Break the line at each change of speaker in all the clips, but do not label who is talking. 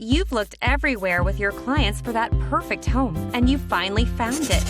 You've looked everywhere with your clients for that perfect home, and you finally found it.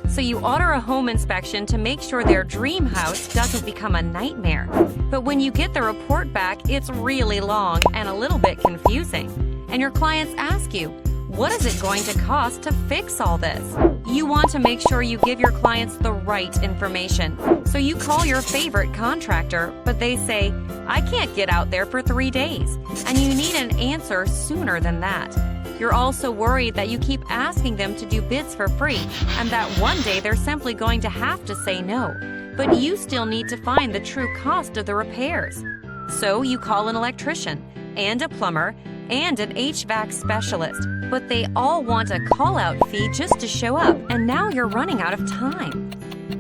So you order a home inspection to make sure their dream house doesn't become a nightmare. But when you get the report back, it's really long and a little bit confusing. And your clients ask you, what is it going to cost to fix all this? You want to make sure you give your clients the right information. So you call your favorite contractor, but they say, I can't get out there for 3 days, and you need an answer sooner than that. You're also worried that you keep asking them to do bids for free, and that one day they're simply going to have to say no. But you still need to find the true cost of the repairs. So you call an electrician, and a plumber, and an HVAC specialist, but they all want a call-out fee just to show up, and now you're running out of time.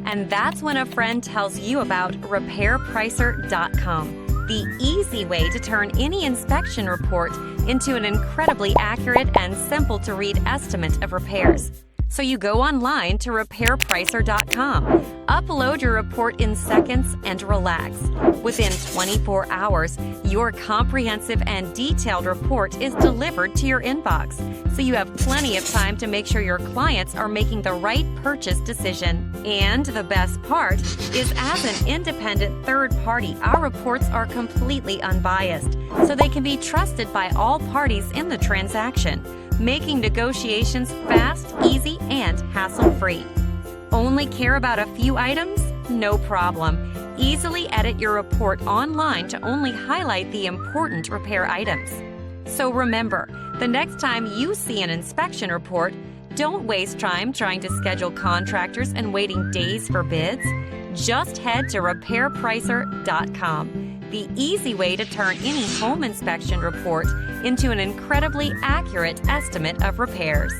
And that's when a friend tells you about RepairPricer.com, the easy way to turn any inspection report into an incredibly accurate and simple-to-read estimate of repairs. So you go online to RepairPricer.com, upload your report in seconds, and relax. Within 24 hours, your comprehensive and detailed report is delivered to your inbox, so you have plenty of time to make sure your clients are making the right purchase decision. And the best part is, as an independent third party, our reports are completely unbiased, so they can be trusted by all parties in the transaction, making negotiations fast, easy, and hassle-free. Only care about a few items? No problem. Easily edit your report online to only highlight the important repair items. So remember, the next time you see an inspection report, don't waste time trying to schedule contractors and waiting days for bids. Just head to RepairPricer.com, the easy way to turn any home inspection report into an incredibly accurate estimate of repairs.